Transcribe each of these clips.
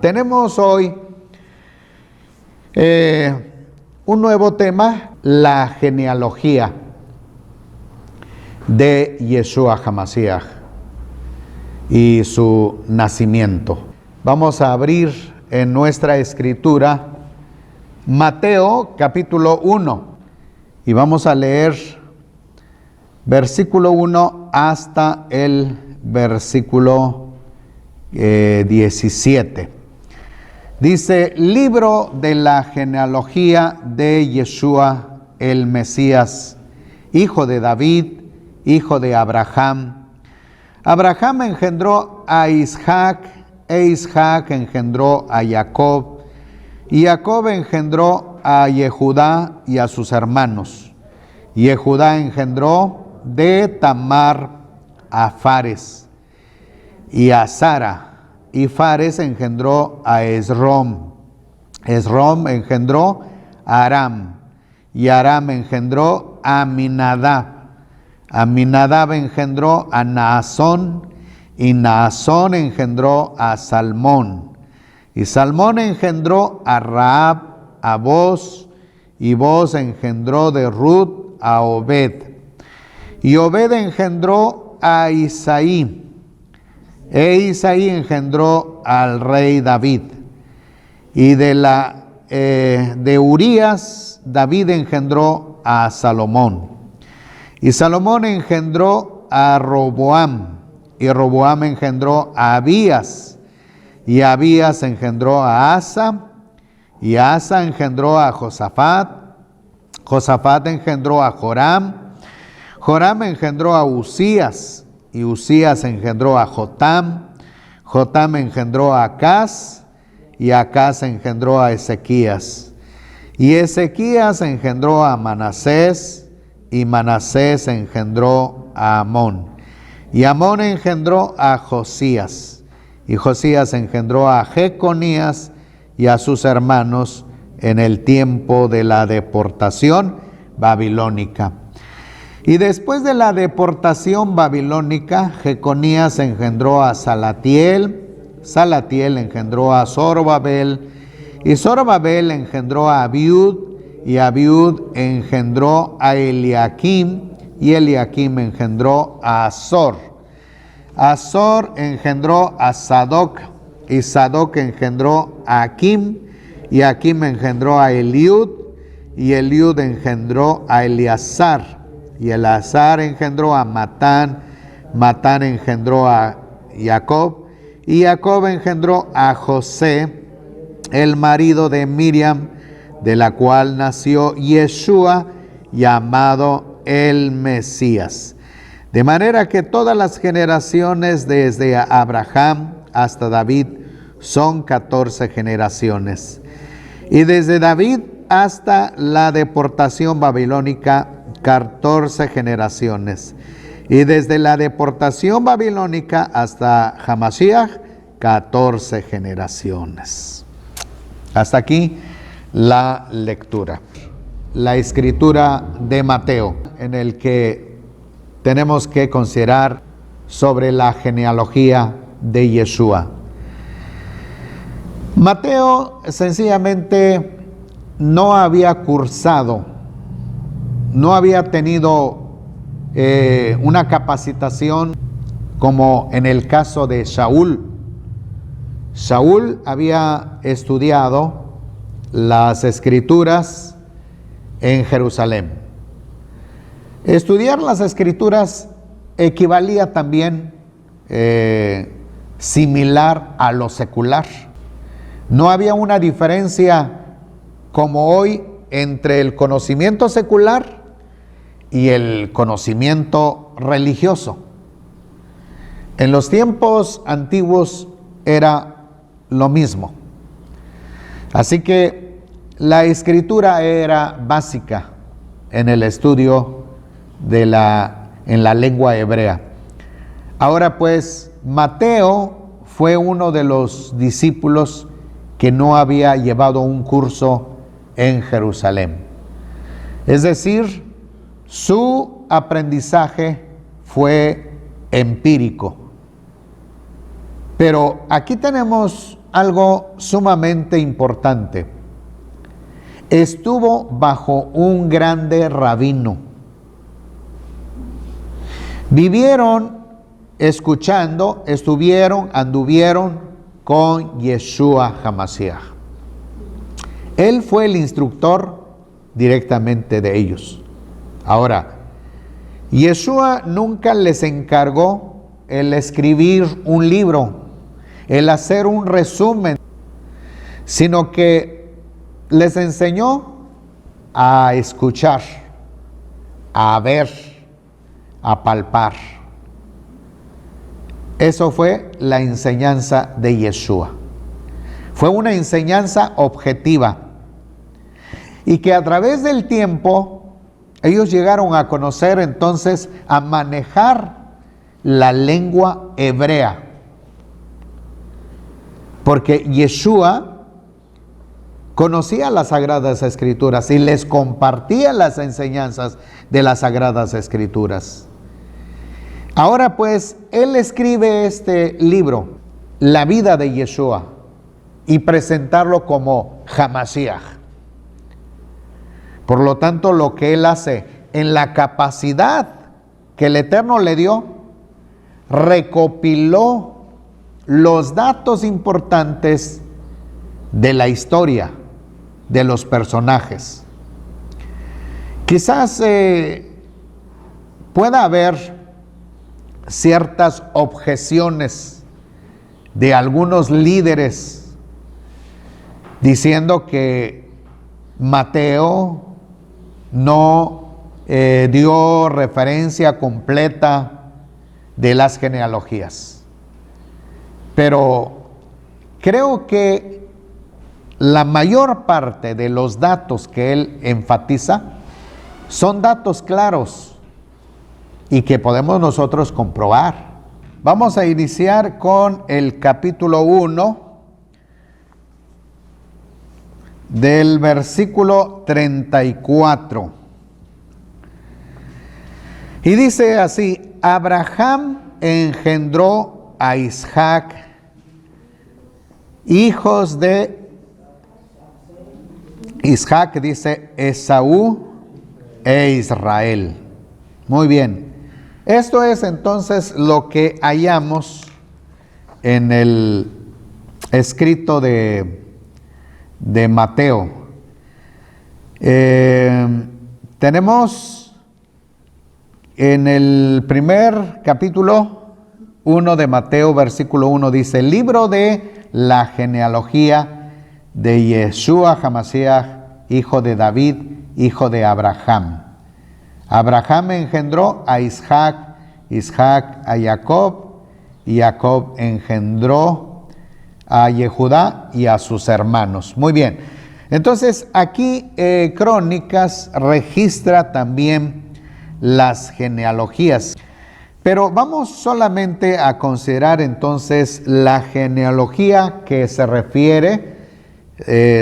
Tenemos hoy un nuevo tema, la genealogía de Yeshua HaMashiach y su nacimiento. Vamos a abrir en nuestra escritura Mateo capítulo 1 y vamos a leer versículo 1 hasta el versículo 17. Dice: libro de la genealogía de Yeshua el Mesías, hijo de David, hijo de Abraham. Abraham engendró a Isaac, e Isaac engendró a Jacob, y Jacob engendró a Yehudá y a sus hermanos. Yehudá engendró de Tamar a Fares y a Sara, y Fares engendró a Esrom. Esrom engendró a Aram, y Aram engendró a Aminadab. Aminadab engendró a Naasón, y Naasón engendró a Salmón. Y Salmón engendró a Rahab, a Boz, y Boz engendró de Ruth a Obed. Y Obed engendró a Isaí, e Isaí engendró al rey David. Y de Urías, David engendró a Salomón. Y Salomón engendró a Roboam, y Roboam engendró a Abías. Y Abías engendró a Asa, y Asa engendró a Josafat. Josafat engendró a Joram. Joram engendró a Uzías, y Uzías engendró a Jotam. Jotam engendró a Acaz, y Acaz engendró a Ezequías. Y Ezequías engendró a Manasés, y Manasés engendró a Amón. Y Amón engendró a Josías, y Josías engendró a Jeconías y a sus hermanos en el tiempo de la deportación babilónica. Y después de la deportación babilónica, Jeconías engendró a Salatiel, Salatiel engendró a Zorobabel, y Zorobabel engendró a Abiud, y Abiud engendró a Eliakim, y Eliakim engendró a Azor. Azor engendró a Sadoc, y Sadoc engendró a Akim, y Akim engendró a Eliud, y Eliud engendró a Eleazar. Y Eleazar engendró a Matán, Matán engendró a Jacob, y Jacob engendró a José, el marido de Miriam, de la cual nació Yeshua, llamado el Mesías. De manera que todas las generaciones desde Abraham hasta David son 14 generaciones. Y desde David hasta la deportación babilónica, 14 generaciones. Y desde la deportación babilónica hasta HaMashiach, 14 generaciones. Hasta aquí la lectura. La escritura de Mateo, en el que tenemos que considerar sobre la genealogía de Yeshua. Mateo sencillamente no había cursado, no había tenido una capacitación como en el caso de Saúl. Saúl había estudiado las escrituras en Jerusalén. Estudiar las escrituras equivalía también similar a lo secular. No había una diferencia como hoy entre el conocimiento secular y el conocimiento religioso. En los tiempos antiguos era lo mismo. Así que la escritura era básica en el estudio en la lengua hebrea. Ahora pues, Mateo fue uno de los discípulos que no había llevado un curso en Jerusalén. Es decir, su aprendizaje fue empírico. Pero aquí tenemos algo sumamente importante. Estuvo bajo un grande rabino. Vivieron escuchando, anduvieron con Yeshua HaMashiach. Él fue el instructor directamente de ellos. Ahora, Yeshua nunca les encargó el escribir un libro, el hacer un resumen, sino que les enseñó a escuchar, a ver, a palpar. Eso fue la enseñanza de Yeshua. Fue una enseñanza objetiva y que a través del tiempo ellos llegaron a conocer, entonces a manejar la lengua hebrea, porque Yeshua conocía las Sagradas Escrituras y les compartía las enseñanzas de las Sagradas Escrituras. Ahora pues, él escribe este libro, la vida de Yeshua, y presentarlo como HaMashiach. Por lo tanto, lo que él hace en la capacidad que el Eterno le dio, recopiló los datos importantes de la historia, de los personajes. Quizás pueda haber ciertas objeciones de algunos líderes diciendo que Mateo no dio referencia completa de las genealogías. Pero creo que la mayor parte de los datos que él enfatiza son datos claros y que podemos nosotros comprobar. Vamos a iniciar con el capítulo 1 del versículo 34. Y dice así: Abraham engendró a Isaac, hijos de Isaac, dice Esaú e Israel. Muy bien. Esto es entonces lo que hallamos en el escrito de Mateo. Tenemos en el primer capítulo 1 de Mateo, versículo 1, dice: el libro de la genealogía de Yeshua HaMashiach, hijo de David, hijo de Abraham. Abraham engendró a Isaac, Isaac a Jacob, y Jacob engendró a Yehudá y a sus hermanos. Muy bien. Entonces, aquí Crónicas registra también las genealogías. Pero vamos solamente a considerar entonces la genealogía que se refiere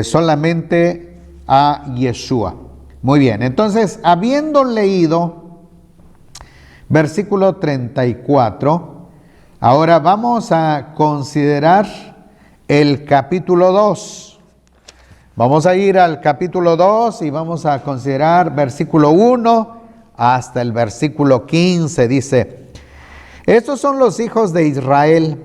solamente a Yeshua. Muy bien, entonces, habiendo leído versículo 34, ahora vamos a considerar el capítulo 2. Vamos a ir al capítulo 2 y vamos a considerar versículo 1 hasta el versículo 15. Dice: estos son los hijos de Israel: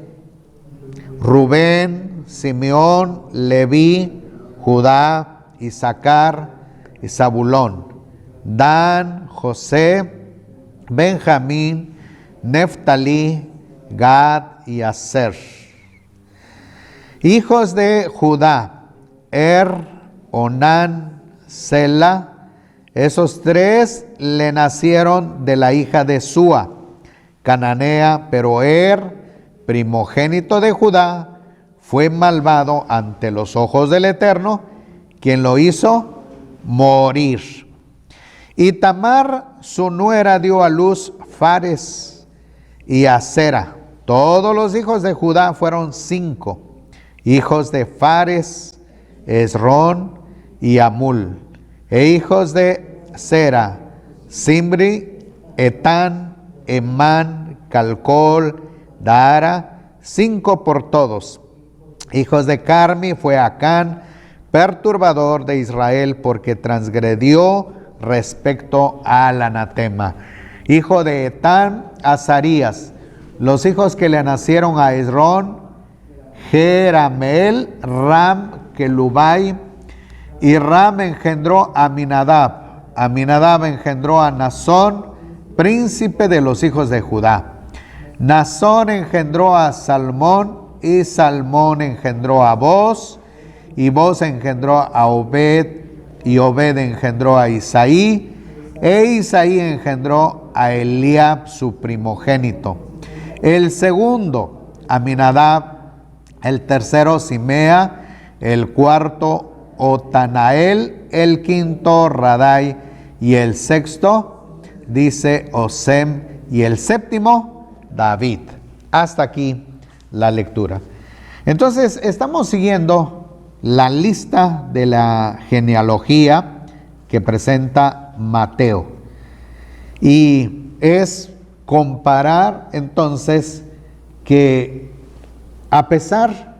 Rubén, Simeón, Leví, Judá, Isaacar y Zabulón, Dan, José, Benjamín, Neftalí, Gad y Aser. Hijos de Judá: Onán, Sela. Esos tres le nacieron de la hija de Súa, cananea, pero primogénito de Judá, fue malvado ante los ojos del Eterno, quien lo hizo morir. Y Tamar, su nuera, dio a luz Fares y a Zera. Todos los hijos de Judá fueron 5. Hijos de Fares: Esrón y Amul. E hijos de Zera: Simri, Etán, Emán, Calcol, Dara, 5 por todos. Hijos de Carmi fue Acán, perturbador de Israel, porque transgredió respecto al anatema. Hijo de Etán, Azarías. Los hijos que le nacieron a Esrón, Jerameel, Ram, Kelubai, y Ram engendró a Aminadab. Aminadab engendró a Nazón, príncipe de los hijos de Judá. Nazón engendró a Salmón, y Salmón engendró a Boz, y Boz engendró a Obed, y Obed engendró a Isaí, e Isaí engendró a Eliab, su primogénito. El segundo, Aminadab; el tercero, Simea; el cuarto, Otanael; el quinto, Radai; y el sexto, dice Osem; y el séptimo, David. Hasta aquí la lectura. Entonces, estamos siguiendo la lista de la genealogía que presenta Mateo. Y es comparar entonces que a pesar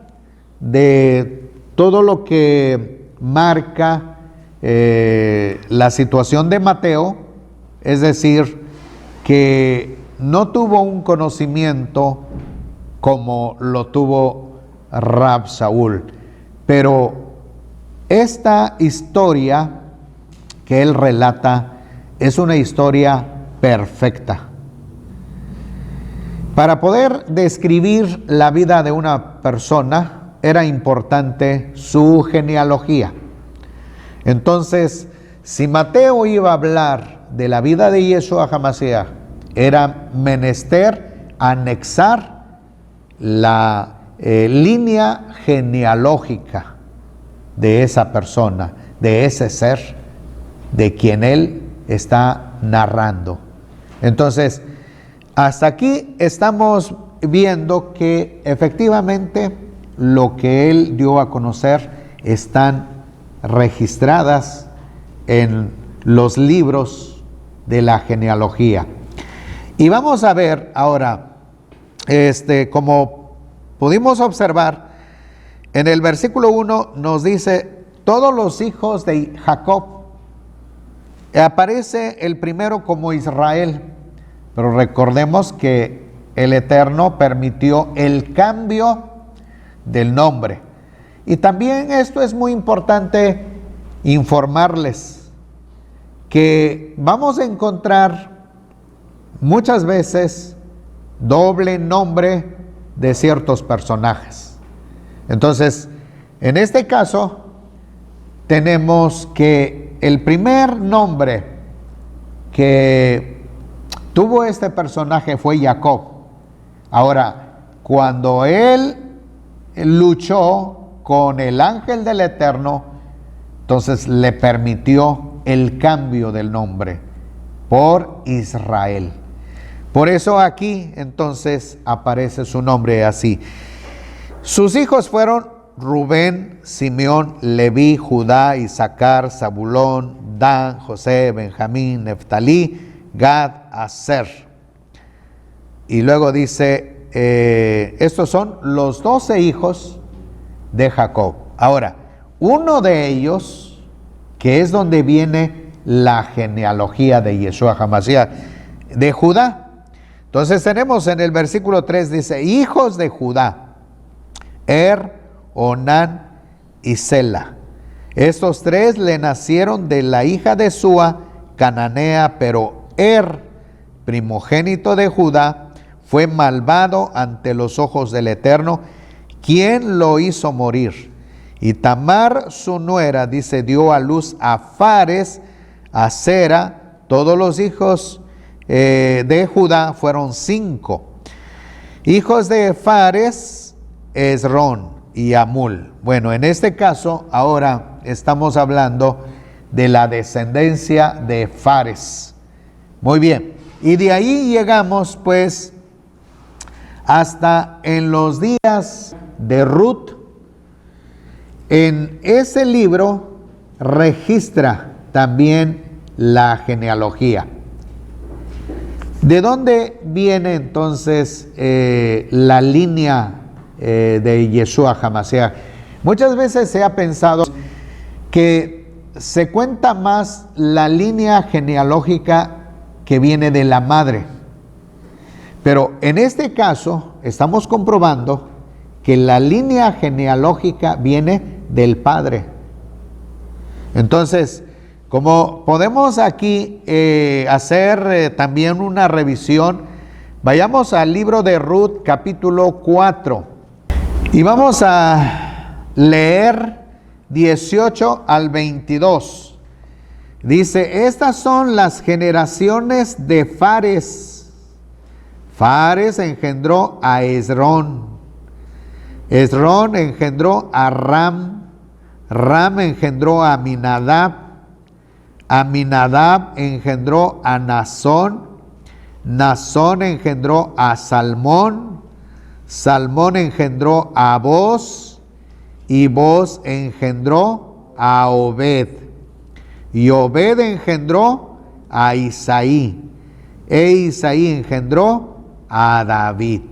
de todo lo que marca la situación de Mateo, es decir, que no tuvo un conocimiento como lo tuvo Rab Saúl, pero esta historia que él relata es una historia perfecta. Para poder describir la vida de una persona era importante su genealogía. Entonces, si Mateo iba a hablar de la vida de Yeshua HaMashiach, era menester anexar la línea genealógica de esa persona, de ese ser, de quien él está narrando. Entonces, hasta aquí estamos viendo que efectivamente lo que él dio a conocer están registradas en los libros de la genealogía. Y vamos a ver ahora, como pudimos observar, en el versículo 1 nos dice, todos los hijos de Jacob. Aparece el primero como Israel, pero recordemos que el Eterno permitió el cambio del nombre. Y también esto es muy importante informarles, que vamos a encontrar muchas veces doble nombre de ciertos personajes. Entonces, en este caso, tenemos que el primer nombre que tuvo este personaje fue Jacob. Ahora, cuando él luchó con el ángel del Eterno, entonces le permitió el cambio del nombre por Israel. Por eso aquí entonces aparece su nombre así. Sus hijos fueron Rubén, Simeón, Leví, Judá, Isaacar, Zabulón, Dan, José, Benjamín, Neftalí, Gad, Aser. Y luego dice, estos son los 12 hijos de Jacob. Ahora, uno de ellos, que es donde viene la genealogía de Yeshua HaMashiach, de Judá. Entonces tenemos en el versículo 3, dice, hijos de Judá, Onán y Sela. Estos tres le nacieron de la hija de Súa, cananea, pero primogénito de Judá, fue malvado ante los ojos del Eterno, quien lo hizo morir. Y Tamar, su nuera, dice, dio a luz a Fares, a Sera. Todos los hijos de Judá fueron 5. Hijos de Fares, Esrón y Amul. Bueno, en este caso, ahora estamos hablando de la descendencia de Fares. Muy bien. Y de ahí llegamos, pues, hasta en los días de Ruth. En ese libro registra también la genealogía. ¿De dónde viene entonces la línea de Yeshua HaMashiach. Muchas veces se ha pensado que se cuenta más la línea genealógica que viene de la madre. Pero en este caso estamos comprobando que la línea genealógica viene del padre. Entonces, como podemos aquí hacer también una revisión, vayamos al libro de Ruth, capítulo 4, y vamos a leer 18 al 22. Dice, estas son las generaciones de Fares. Fares engendró a Esrón. Esrón engendró a Ram. Ram engendró a Aminadab. Aminadab engendró a Nazón. Nazón engendró a Salmón. Salmón engendró a Boz. Y Boz engendró a Obed. Y Obed engendró a Isaí. E Isaí engendró a David.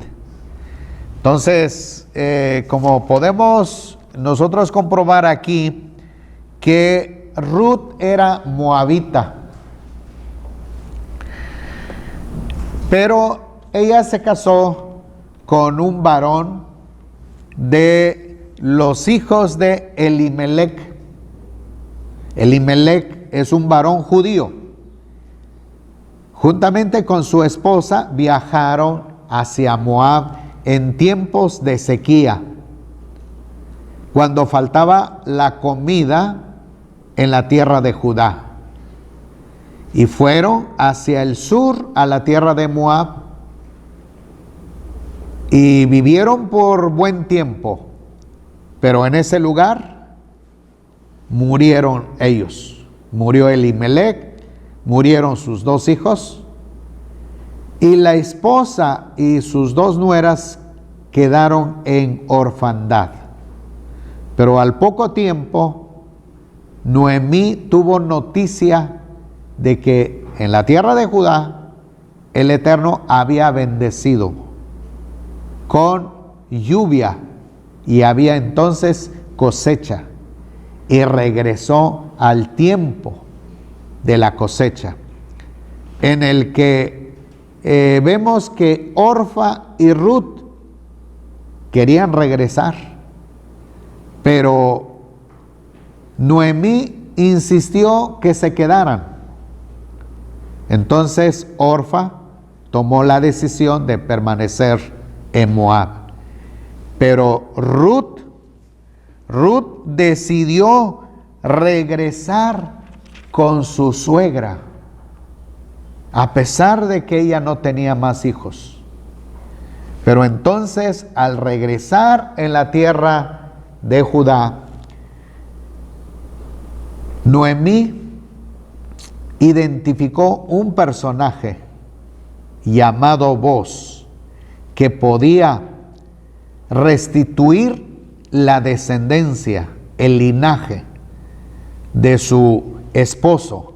Entonces, como podemos nosotros comprobar aquí, que Ruth era moabita, pero ella se casó con un varón de los hijos de Elimelech. Elimelech es un varón judío. Juntamente con su esposa viajaron hacia Moab en tiempos de sequía, cuando faltaba la comida en la tierra de Judá. Y fueron hacia el sur, a la tierra de Moab, y vivieron por buen tiempo, pero en ese lugar murieron ellos. Murió Elimelech, murieron sus dos hijos, y la esposa y sus dos nueras quedaron en orfandad. Pero al poco tiempo, Noemí tuvo noticia de que en la tierra de Judá el Eterno había bendecido con lluvia y había entonces cosecha, y regresó al tiempo de la cosecha, en el que vemos que Orfa y Ruth querían regresar, pero Noemí insistió que se quedaran. Entonces Orfa tomó la decisión de permanecer en Moab, pero Ruth decidió regresar con su suegra, a pesar de que ella no tenía más hijos. Pero entonces, al regresar en la tierra de Judá, Noemí identificó un personaje llamado Boz, que podía restituir la descendencia, el linaje de su esposo.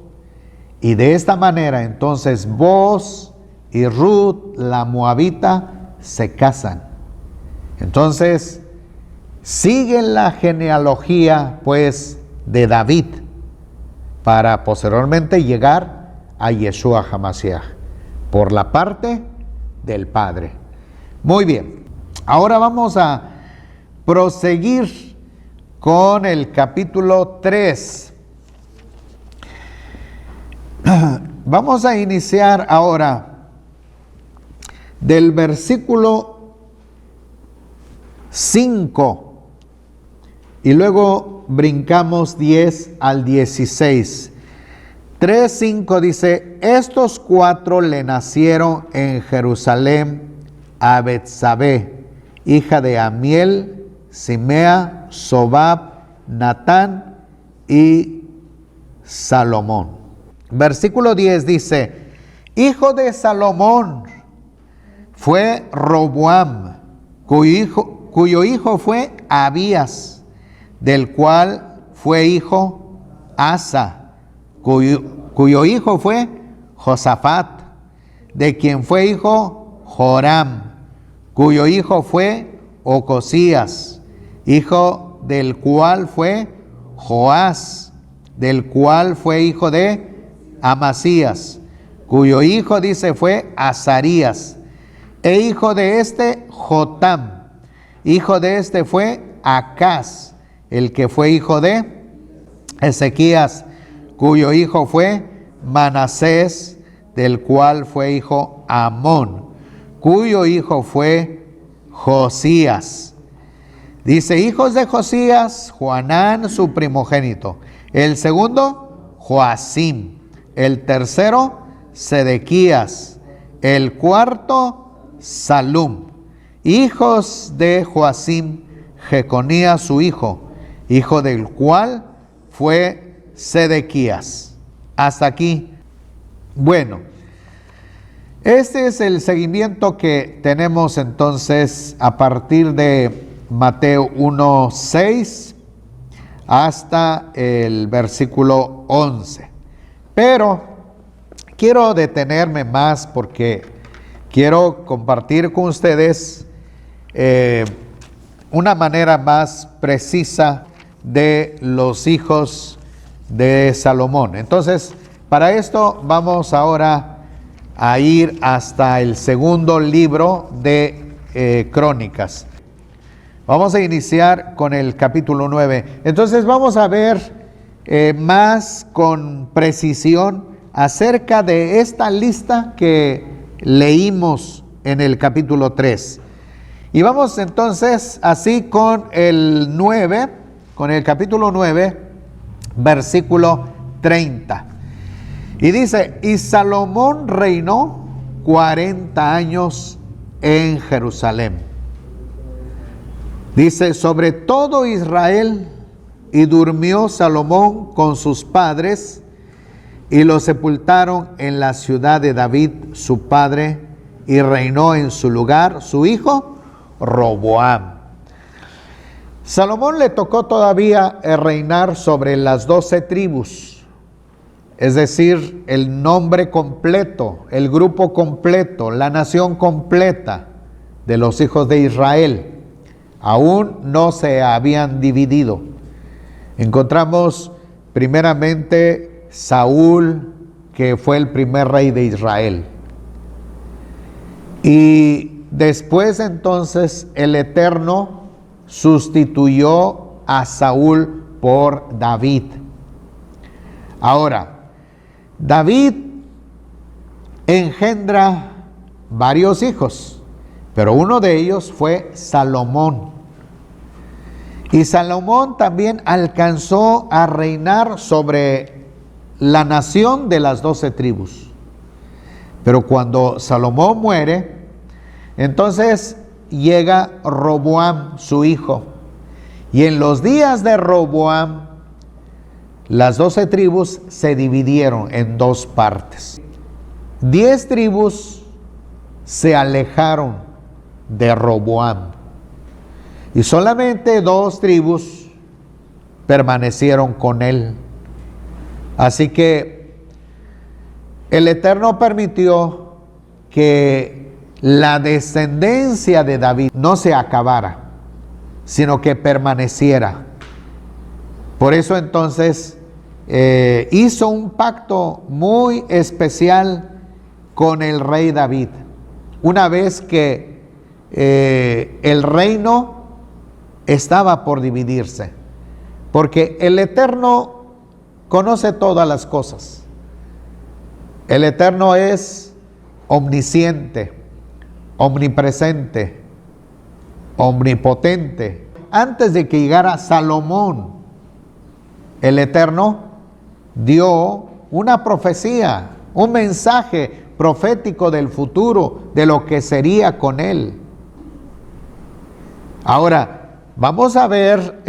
Y de esta manera entonces Boz y Ruth, la moabita, se casan. Entonces siguen la genealogía pues de David, para posteriormente llegar a Yeshua HaMashiach por la parte del Padre. Muy bien, ahora vamos a proseguir con el capítulo 3. Vamos a iniciar ahora del versículo 5 y luego brincamos 10 al 16. 3:5 dice: estos cuatro le nacieron en Jerusalén a Betsabé, hija de Amiel, Simea, Sobab, Natán y Salomón. Versículo 10 dice: hijo de Salomón fue Roboam, cuyo hijo fue Abías, del cual fue hijo Asa, cuyo hijo fue Josafat, de quien fue hijo Joram, cuyo hijo fue Ocosías, hijo del cual fue Joás, del cual fue hijo de Amasías, cuyo hijo, dice, fue Azarías, e hijo de este Jotam, hijo de este fue Acaz, el que fue hijo de Ezequías, cuyo hijo fue Manasés, del cual fue hijo Amón, cuyo hijo fue Josías. Dice, hijos de Josías, Joanán su primogénito, el segundo, Joacim, el tercero, Sedequías, el cuarto, Salum. Hijos de Joacim, Jeconías su hijo del cual fue Sedequías. Hasta aquí. Bueno, este es el seguimiento que tenemos entonces a partir de Mateo 1:6 hasta el versículo 11. Pero quiero detenerme más porque quiero compartir con ustedes una manera más precisa de los hijos de Salomón. Entonces, para esto vamos ahora a ir hasta el segundo libro de Crónicas. Vamos a iniciar con el capítulo 9. Entonces vamos a ver más con precisión acerca de esta lista que leímos en el capítulo 3. Y vamos entonces así con el capítulo 9, versículo 30. Y dice, y Salomón reinó 40 años en Jerusalén. Dice, sobre todo Israel, y durmió Salomón con sus padres, y lo sepultaron en la ciudad de David, su padre, y reinó en su lugar su hijo Roboam. Salomón le tocó todavía reinar sobre las 12 tribus, es decir, el nombre completo, el grupo completo, la nación completa de los hijos de Israel. Aún no se habían dividido. Encontramos primeramente Saúl, que fue el primer rey de Israel. Y después entonces el Eterno sustituyó a Saúl por David. Ahora, David engendra varios hijos, pero uno de ellos fue Salomón. Y Salomón también alcanzó a reinar sobre la nación de las 12 tribus. Pero cuando Salomón muere, entonces llega Roboam, su hijo. Y en los días de Roboam, las 12 tribus se dividieron en dos partes. 10 tribus se alejaron de Roboam. Y solamente 2 tribus permanecieron con él. Así que el Eterno permitió que la descendencia de David no se acabara, sino que permaneciera. Por eso entonces hizo un pacto muy especial con el rey David. Una vez que el reino estaba por dividirse, porque el Eterno conoce todas las cosas. El Eterno es omnisciente, omnipresente, omnipotente. Antes de que llegara Salomón, el Eterno dio una profecía, un mensaje profético del futuro, de lo que sería con él. Ahora, vamos a ver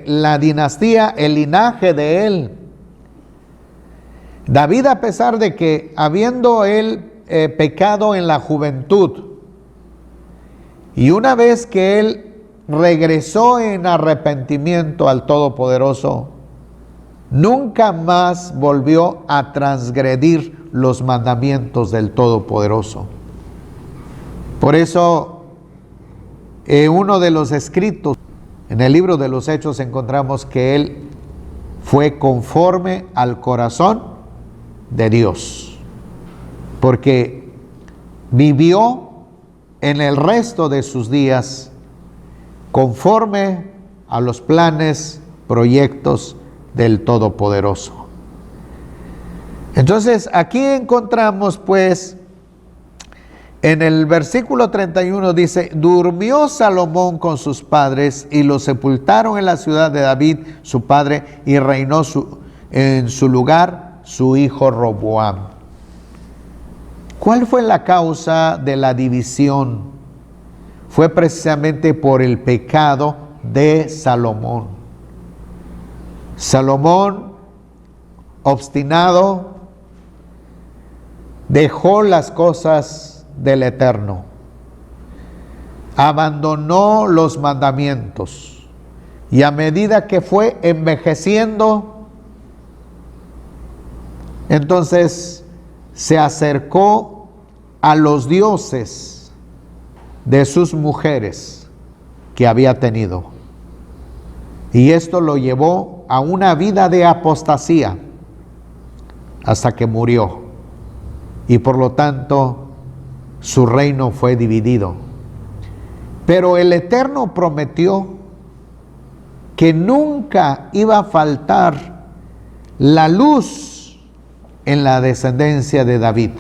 la dinastía, el linaje de él. David, a pesar de que habiendo él pecado en la juventud, y una vez que él regresó en arrepentimiento al Todopoderoso, nunca más volvió a transgredir los mandamientos del Todopoderoso. Por eso uno de los escritos, en el libro de los Hechos encontramos que él fue conforme al corazón de Dios, porque vivió en el resto de sus días conforme a los planes, proyectos del Todopoderoso. Entonces aquí encontramos pues en el versículo 31 dice: durmió Salomón con sus padres y lo sepultaron en la ciudad de David su padre, y reinó en su lugar su hijo Roboam. ¿Cuál fue la causa de la división? Fue precisamente por el pecado de Salomón. Salomón, obstinado, dejó las cosas del Eterno, abandonó los mandamientos, y a medida que fue envejeciendo, entonces se acercó a los dioses de sus mujeres que había tenido, y esto lo llevó a una vida de apostasía hasta que murió, y por lo tanto su reino fue dividido. Pero el Eterno prometió que nunca iba a faltar la luz en la descendencia de David.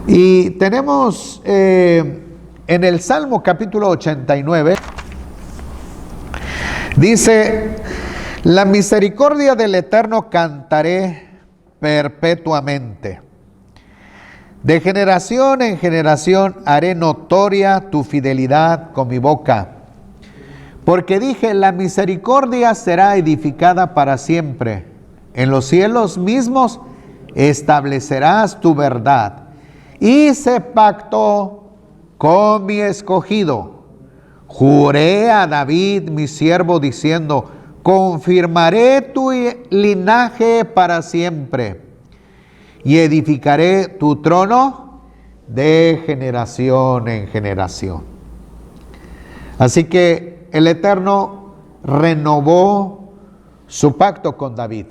Y tenemos en el Salmo capítulo 89, dice: la misericordia del Eterno cantaré perpetuamente. De generación en generación haré notoria tu fidelidad con mi boca. Porque dije: la misericordia será edificada para siempre. En los cielos mismos establecerás tu verdad. Hice pacto con mi escogido. Juré a David mi siervo diciendo: confirmaré tu linaje para siempre, y edificaré tu trono de generación en generación. Así que el Eterno renovó su pacto con David.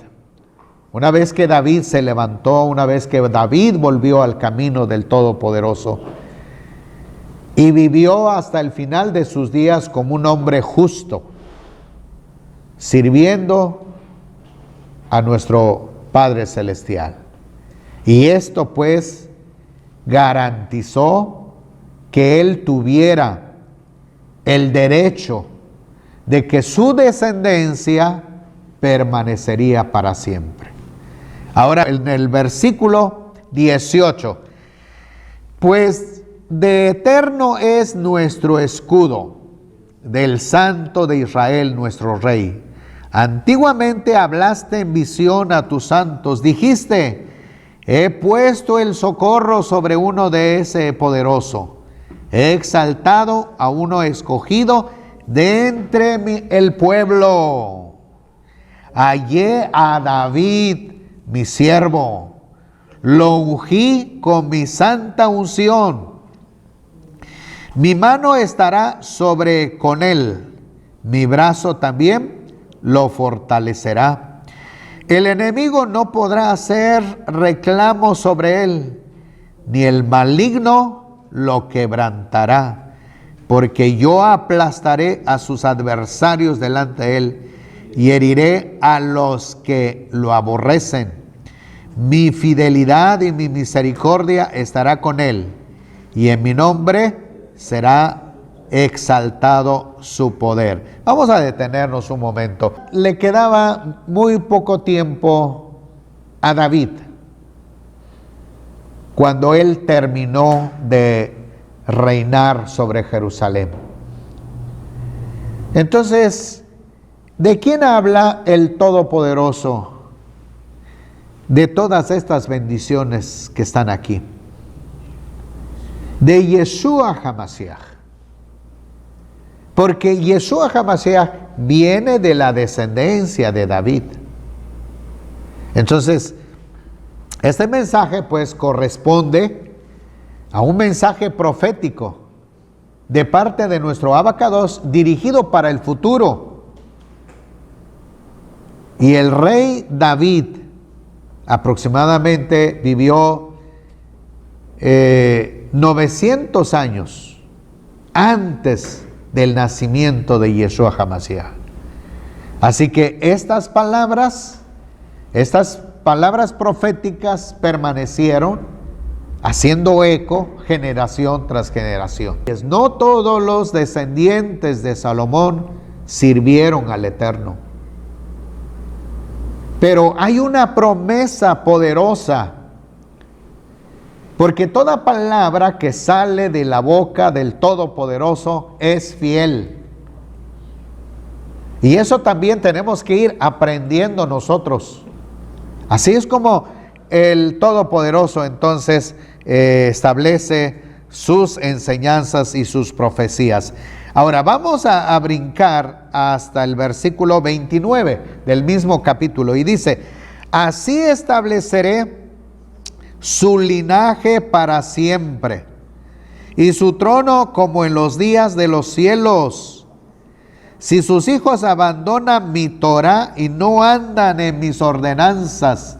Una vez que David se levantó, una vez que David volvió al camino del Todopoderoso y vivió hasta el final de sus días como un hombre justo, sirviendo a nuestro Padre Celestial. Y esto pues garantizó que él tuviera el derecho de que su descendencia permanecería para siempre. Ahora en el versículo 18, pues de eterno es nuestro escudo, del Santo de Israel nuestro Rey. Antiguamente hablaste en visión a tus santos, dijiste: he puesto el socorro sobre uno de ese poderoso. He exaltado a uno escogido de entre el pueblo. Hallé a David, mi siervo. Lo ungí con mi santa unción. Mi mano estará sobre con él. Mi brazo también lo fortalecerá. El enemigo no podrá hacer reclamo sobre él, ni el maligno lo quebrantará, porque yo aplastaré a sus adversarios delante de él y heriré a los que lo aborrecen. Mi fidelidad y mi misericordia estará con él, y en mi nombre será exaltado su poder. Vamos a detenernos un momento. Le quedaba muy poco tiempo a David cuando él terminó de reinar sobre Jerusalén. Entonces, ¿de quién habla el Todopoderoso? De todas estas bendiciones que están aquí. De Yeshua HaMashiach. Porque Yeshua HaMashiach viene de la descendencia de David. Entonces, este mensaje pues corresponde a un mensaje profético de parte de nuestro abacados dirigido para el futuro. Y el rey David aproximadamente vivió 900 años antes del nacimiento de Yeshua HaMashiach. Así que estas palabras proféticas permanecieron haciendo eco generación tras generación. No todos los descendientes de Salomón sirvieron al Eterno, pero hay una promesa poderosa, porque toda palabra que sale de la boca del Todopoderoso es fiel. Y eso también tenemos que ir aprendiendo nosotros. Así es como el Todopoderoso entonces establece sus enseñanzas y sus profecías. Ahora vamos a brincar hasta el versículo 29 del mismo capítulo y dice: así estableceré su linaje para siempre y su trono como en los días de los cielos. Si sus hijos abandonan mi Torá y no andan en mis ordenanzas,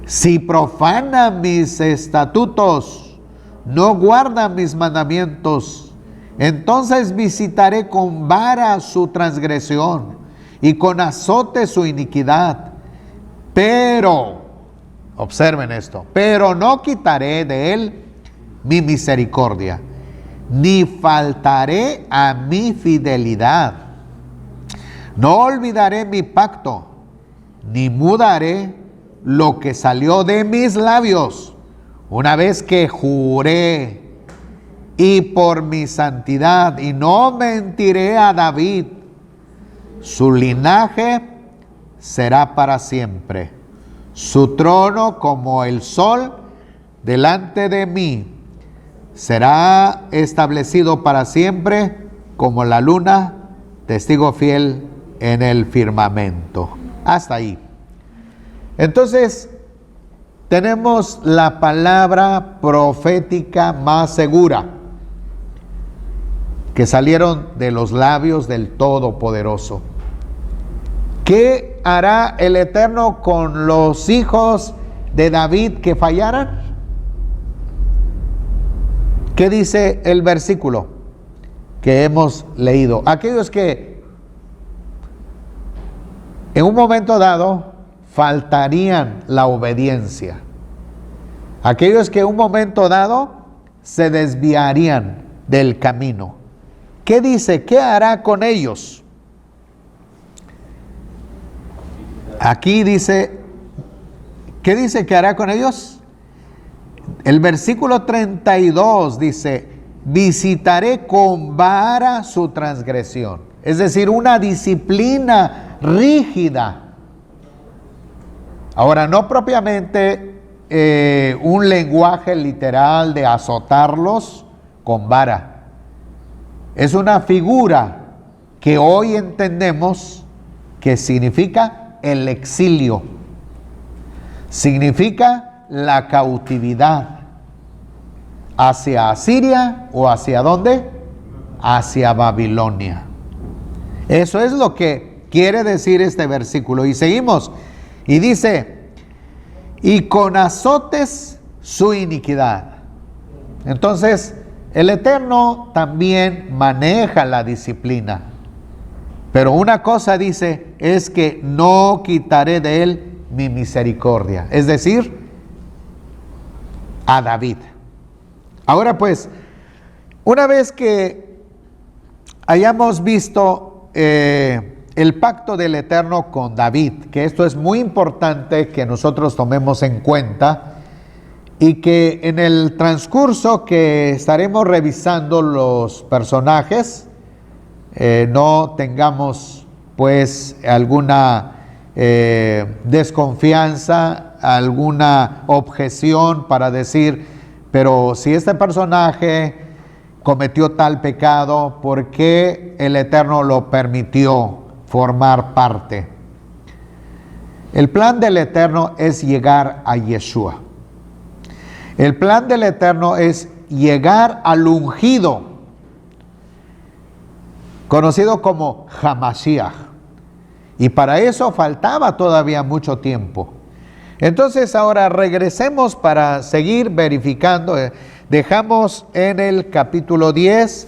si profanan mis estatutos, no guardan mis mandamientos, entonces visitaré con vara su transgresión y con azote su iniquidad. Pero, observen esto, pero no quitaré de él mi misericordia, ni faltaré a mi fidelidad. No olvidaré mi pacto, ni mudaré lo que salió de mis labios, una vez que juré, y por mi santidad, y no mentiré a David. Su linaje será para siempre, su trono como el sol delante de mí. Será establecido para siempre como la luna, testigo fiel en el firmamento. Hasta ahí. Entonces, tenemos la palabra profética más segura que salieron de los labios del Todopoderoso. ¿Qué hará el Eterno con los hijos de David que fallaran? ¿Qué dice el versículo que hemos leído? Aquellos que en un momento dado faltarían la obediencia. Aquellos que en un momento dado se desviarían del camino. ¿Qué dice? ¿Qué hará con ellos? Aquí dice, ¿qué dice que hará con ellos? El versículo 32 dice: visitaré con vara su transgresión. Es decir, una disciplina rígida. Ahora, no propiamente un lenguaje literal de azotarlos con vara. Es una figura que hoy entendemos que significa el exilio. Significa la cautividad. ¿Hacia Asiria o hacia dónde? Hacia Babilonia. Eso es lo que quiere decir este versículo. Y seguimos. Y dice: y con azotes su iniquidad. Entonces, el Eterno también maneja la disciplina. Pero una cosa dice, es que no quitaré de él mi misericordia. Es decir, a David. Ahora pues, una vez que hayamos visto el pacto del Eterno con David, que esto es muy importante que nosotros tomemos en cuenta, y que en el transcurso que estaremos revisando los personajes, no tengamos pues alguna desconfianza, alguna objeción para decir, pero si este personaje cometió tal pecado, ¿por qué el Eterno lo permitió formar parte? El plan del Eterno es llegar a Yeshua. El plan del Eterno es llegar al ungido, conocido como Hamashiach. Y para eso faltaba todavía mucho tiempo. Entonces ahora regresemos para seguir verificando. Dejamos en el capítulo 10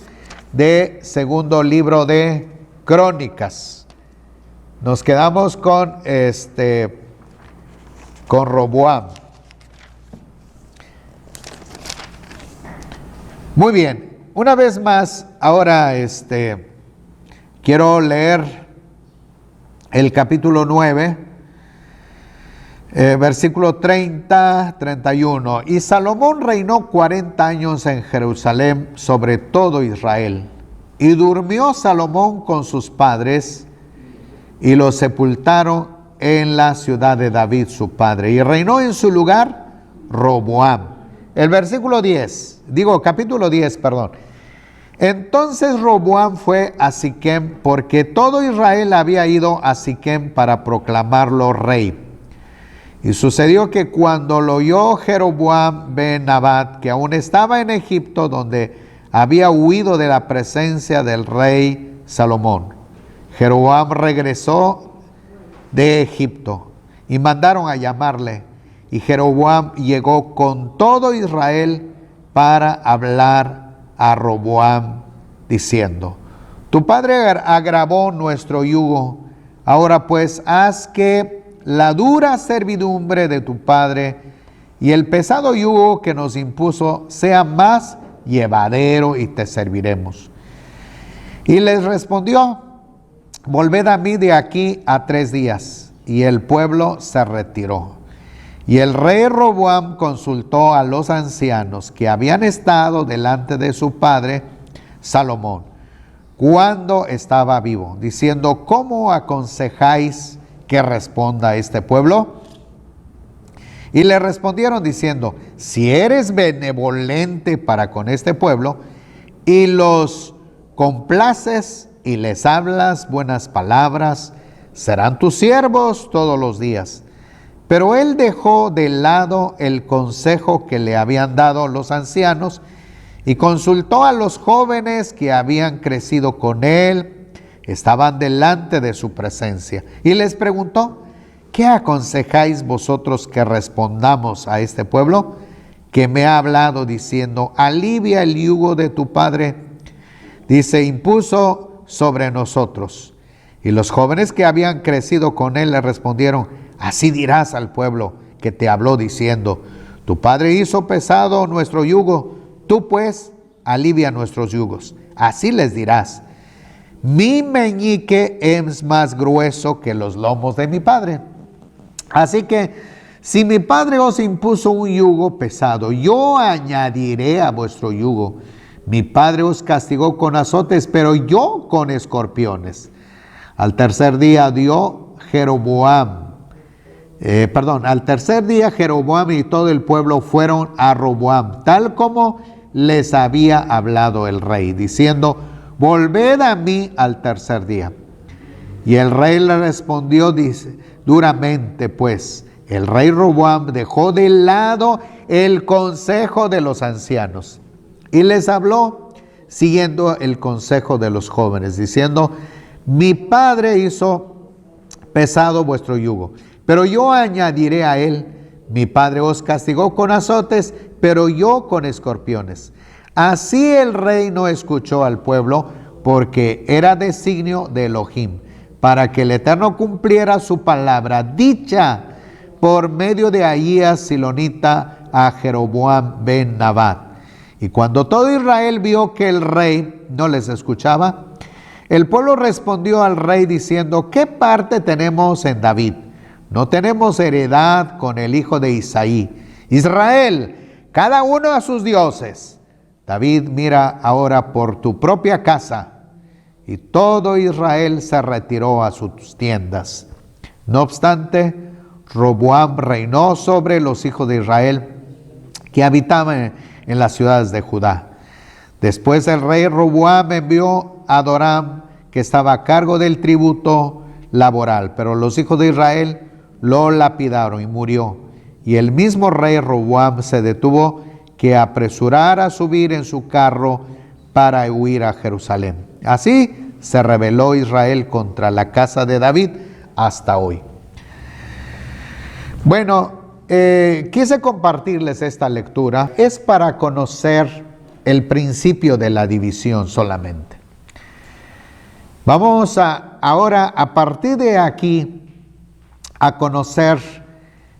de segundo libro de Crónicas. Nos quedamos con Roboam. Muy bien, una vez más, ahora quiero leer el capítulo 9, versículo 30, 31. Y Salomón reinó 40 años en Jerusalén sobre todo Israel. Y durmió Salomón con sus padres y los sepultaron en la ciudad de David su padre. Y reinó en su lugar Roboam. El versículo 10, capítulo 10, perdón. Entonces Roboam fue a Siquem, porque todo Israel había ido a Siquem para proclamarlo rey. Y sucedió que cuando lo oyó Jeroboam ben Nabat, que aún estaba en Egipto, donde había huido de la presencia del rey Salomón, Jeroboam regresó de Egipto y mandaron a llamarle. Y Jeroboam llegó con todo Israel para hablar a Roboam, diciendo: tu padre agravó nuestro yugo, ahora pues haz que la dura servidumbre de tu padre y el pesado yugo que nos impuso sea más llevadero y te serviremos. Y les respondió: volved a mí de aquí a 3 días. Y el pueblo se retiró. Y el rey Roboam consultó a los ancianos que habían estado delante de su padre Salomón cuando estaba vivo, diciendo: ¿cómo aconsejáis que responda a este pueblo? Y le respondieron diciendo: si eres benevolente para con este pueblo y los complaces y les hablas buenas palabras, serán tus siervos todos los días. Pero él dejó de lado el consejo que le habían dado los ancianos y consultó a los jóvenes que habían crecido con él, estaban delante de su presencia, y les preguntó: ¿qué aconsejáis vosotros que respondamos a este pueblo que me ha hablado diciendo: alivia el yugo de tu padre? Dice: impuso sobre nosotros. Y los jóvenes que habían crecido con él le respondieron: así dirás al pueblo que te habló diciendo: tu padre hizo pesado nuestro yugo, tú pues alivia nuestros yugos. Así les dirás: mi meñique es más grueso que los lomos de mi padre. Así que si mi padre os impuso un yugo pesado, yo añadiré a vuestro yugo. Mi padre os castigó con azotes, pero yo con escorpiones. Al tercer día Jeroboam y todo el pueblo fueron a Roboam, tal como les había hablado el rey, diciendo: volved a mí al tercer día. Y el rey le respondió duramente, pues el rey Roboam dejó de lado el consejo de los ancianos y les habló siguiendo el consejo de los jóvenes, diciendo: mi padre hizo pesado vuestro yugo, pero yo añadiré a él. Mi padre os castigó con azotes, pero yo con escorpiones. Así el rey no escuchó al pueblo, porque era designio de Elohim, para que el Eterno cumpliera su palabra dicha por medio de Ahías Silonita a Jeroboam ben Nabat. Y cuando todo Israel vio que el rey no les escuchaba, el pueblo respondió al rey diciendo: ¿qué parte tenemos en David? No tenemos heredad con el hijo de Isaí. Israel, cada uno a sus dioses. David, mira ahora por tu propia casa. Y todo Israel se retiró a sus tiendas. No obstante, Roboam reinó sobre los hijos de Israel que habitaban en las ciudades de Judá. Después el rey Roboam envió a Adoram, que estaba a cargo del tributo laboral, pero los hijos de Israel lo lapidaron y murió. Y el mismo rey Roboam se detuvo que apresurar a subir en su carro para huir a Jerusalén. Así se rebeló Israel contra la casa de David hasta hoy. Bueno, quise compartirles esta lectura. Es para conocer el principio de la división solamente. Vamos ahora, a partir de aquí, a conocer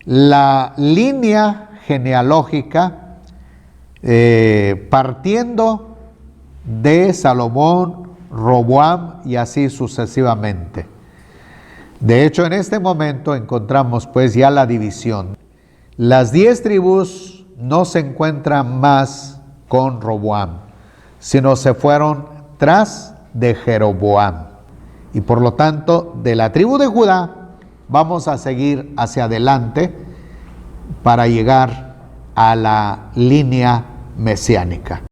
la línea genealógica partiendo de Salomón, Roboam y así sucesivamente. De hecho, en este momento encontramos pues ya la división. Las 10 tribus no se encuentran más con Roboam, sino se fueron tras de Jeroboam. Y por lo tanto, de la tribu de Judá, vamos a seguir hacia adelante para llegar a la línea mesiánica.